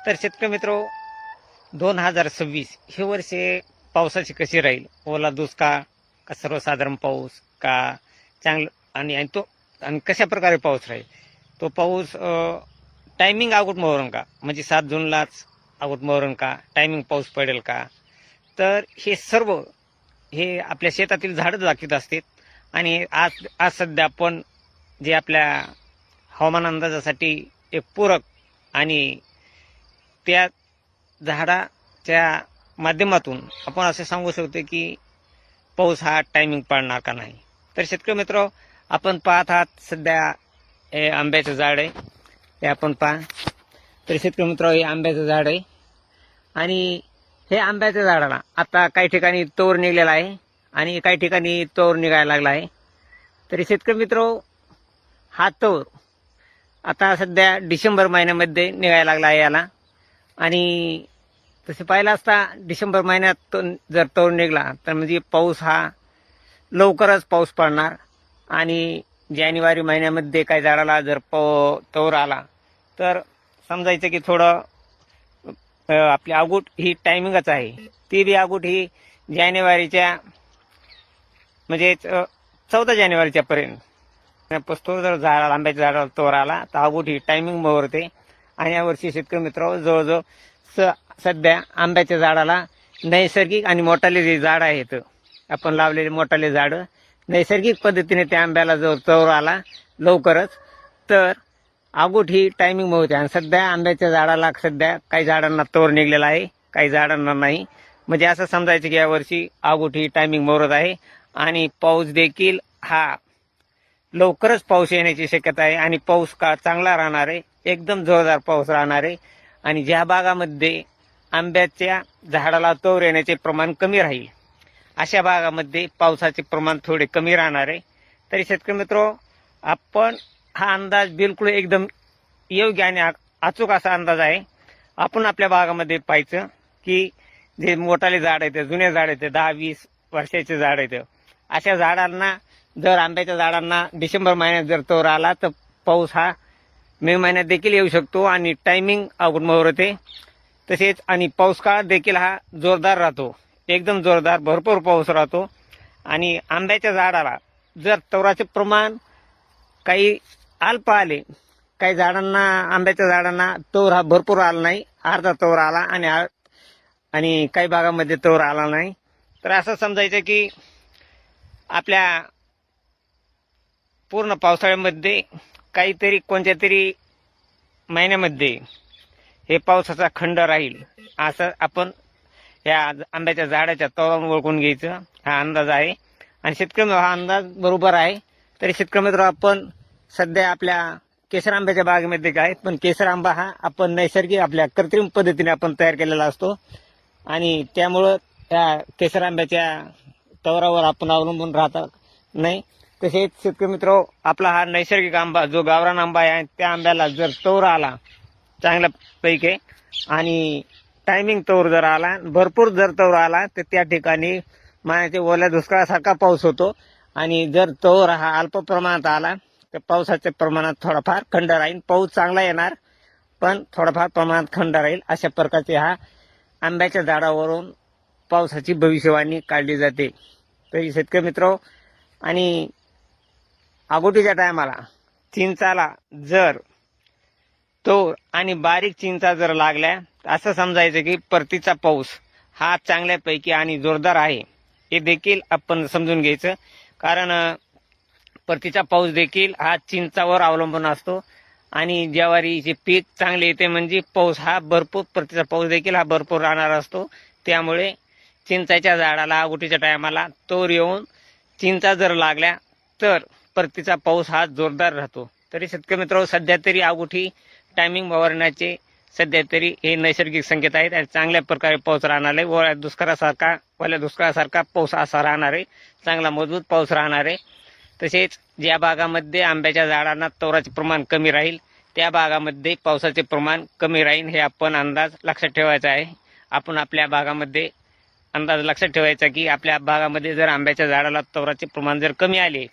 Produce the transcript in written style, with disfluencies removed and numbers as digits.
तर शेतकरी मित्र 2026 हे वर्ष पावसाची कशी राहील, ओला दुष्काळ का सर्वसाधारण पाऊस का चांगलं आणि कशा प्रकारे पाऊस राहील, तो पाऊस टायमिंग अगोट मोहरण का, म्हणजे 7 जूनलाच अगोट मोहरण का, टायमिंग पाऊस पडेल का, तर हे सर्व हे आपल्या शेतातील झाडं दाखवत असतात. आणि आज सध्या आपण जे आपल्या हवामान अंदाजासाठी एक पूरक आणि त्या झाडाच्या माध्यमातून आपण असे सांगू शकतो की पाऊस हा टायमिंग पडणार का नाही. तर शेतकरी मित्र, आपण पाहत आहात सध्या हे आंब्याचं झाड आहे, हे आपण पहा. तर शेतकरी मित्र, हे आंब्याचं झाड आहे आणि हे आंब्याच्या झाडाला आता काही ठिकाणी तोर निघलेला आहे आणि काही ठिकाणी तोर निघायला लागला आहे. तरी शेतकरी मित्र, हा तोर आता सध्या डिसेंबर महिन्यामध्ये निघायला लागला आहे याला. आणि तसे पाहिलं असता डिसेंबर महिन्यात जर तोर निघला तर म्हणजे पाऊस हा लवकरच पाऊस पडणार. आणि जानेवारी महिन्यामध्ये काही झाडाला जर तोर आला तर समजायचं की थोडं आपली आगूट ही टायमिंगच आहे. ती बी आगूट ही जानेवारीच्या म्हणजे 14 जानेवारीच्या पर्यंत पस्तो जर झाडाला आंब्याच्या झाडाला तोर आला तर आगूट ही टायमिंग मोहरते. आणि यावर्षी शेतकरी मित्र जवळजवळ सध्या आंब्याच्या झाडाला नैसर्गिक आणि मोठाले जे झाड आहेत, आपण लावलेले मोठाले झाडं, नैसर्गिक पद्धतीने त्या आंब्याला जर तोर आला लवकरच तर आगूट ही टायमिंग मोहते. आणि सध्या आंब्याच्या झाडाला सध्या काही झाडांना तोर निघलेला आहे, काही झाडांना नाही. म्हणजे असं समजायचं की यावर्षी आगूट ही टायमिंग मोहरत आहे आणि पाऊस देखील हा लवकरच पाऊस येण्याची शक्यता आहे. आणि पाऊस का चांगला राहणार आहे, एकदम जोरदार पाऊस राहणार आहे. आणि ज्या भागामध्ये आंब्याच्या झाडाला तोर येण्याचे प्रमाण कमी राहील अशा भागामध्ये पावसाचे प्रमाण थोडे कमी राहणार आहे. तरी शेतकरी मित्र, आपण हा अंदाज बिलकुल एकदम योग्य आणि अचूक असा अंदाज आहे. आपण आपल्या भागामध्ये पाहायचं की जे मोठाले झाड आहेत, जुने झाड आहेत, 10-20 वर्षाचे झाड आहेत, अशा झाडांना जर आंब्याच्या झाडांना डिसेंबर महिन्यात जर तोर आला तर पाऊस हा मे महिन्यात देखील येऊ शकतो आणि टायमिंग अगोदर मोहरते. तसेच आणि पाऊस काळ देखील हा जोरदार राहतो, एकदम जोरदार भरपूर पाऊस राहतो. आणि आंब्याच्या झाडाला जर तोराचे प्रमाण काही अल्प आले, काही झाडांना आंब्याच्या झाडांना तोर हा भरपूर आला नाही, अर्धा तोर आला आणि काही भागामध्ये तोर आला नाही, तर असं समजायचं की आपल्या पूर्ण पावसाळ्यामध्ये काहीतरी कोणत्या तरी महिन्यामध्ये हे पावसाचा खंड राहील असं आपण या आंब्याच्या झाडाच्या तोरावरून ओळखून घ्यायचं. हा अंदाज आहे आणि शेतकरी हा अंदाज बरोबर आहे. तरी शेतकरी मित्र, आपण सध्या आपल्या केसर आंब्याच्या बागेमध्ये काय, पण केसर आंबा हा आपण नैसर्गिक आपल्या कृत्रिम पद्धतीने आपण तयार केलेला असतो आणि त्यामुळं त्या केसर आंब्याच्या तोरावर आपण अवलंबून राहता नाही. तसेच शेतकरी मित्र, आपला हा नैसर्गिक आंबा जो गावरान आंबा आहे, त्या आंब्याला जर तोर आला चांगल्यापैकी आणि टायमिंग तोर जर आला, भरपूर जर तोर आला, तर त्या ठिकाणी मानाचे ओल्या दुष्काळासारखा पाऊस होतो. आणि जर तोर हा अल्प प्रमाणात आला तर पावसाच्या प्रमाणात थोडाफार खंड राहील. पाऊस चांगला येणार पण थोडाफार प्रमाणात खंड राहील. अशा प्रकारचे हा आंब्याच्या झाडावरून पावसाची भविष्यवाणी काढली जाते. तरी शेतकरी मित्र, आणि आगोटीच्या टायमाला चिंचाला जर तोर आणि बारीक चिंचा जर लागल्या, असं समजायचं की परतीचा पाऊस हा चांगल्यापैकी आणि जोरदार आहे, हे देखील आपण समजून घ्यायचं. कारण परतीचा पाऊस देखील हा चिंचावर अवलंबून असतो आणि ज्वारीचे पीक चांगले येते म्हणजे पाऊस हा भरपूर, परतीचा पाऊस देखील हा भरपूर राहणार असतो. त्यामुळे चिंचाच्या झाडाला आगोटीच्या टायमाला तोर येऊन चिंचा जर लागल्या तर परतीचा पाऊस हा जोरदार राहतो. तरी शेतकरी मित्र, सध्या तरी आगोटी टायमिंग फवारण्याचे सध्या तरी हे नैसर्गिक संकेत आहेत आणि चांगल्या प्रकारे पाऊस राहणार आहे. ओल्या दुष्काळासारखा पाऊस असा राहणार आहे, चांगला मजबूत पाऊस राहणार आहे. तसेच ज्या भागामध्ये आंब्याच्या झाडांना तोराचे प्रमाण कमी राहील त्या भागामध्ये पावसाचे प्रमाण कमी राहील, हे आपण अंदाज लक्षात ठेवायचा आहे. आपण आपल्या भागामध्ये अंदाज लक्षात ठेवायचा की आपल्या भागामध्ये जर आंब्याच्या झाडाला तोराचे प्रमाण जर कमी आले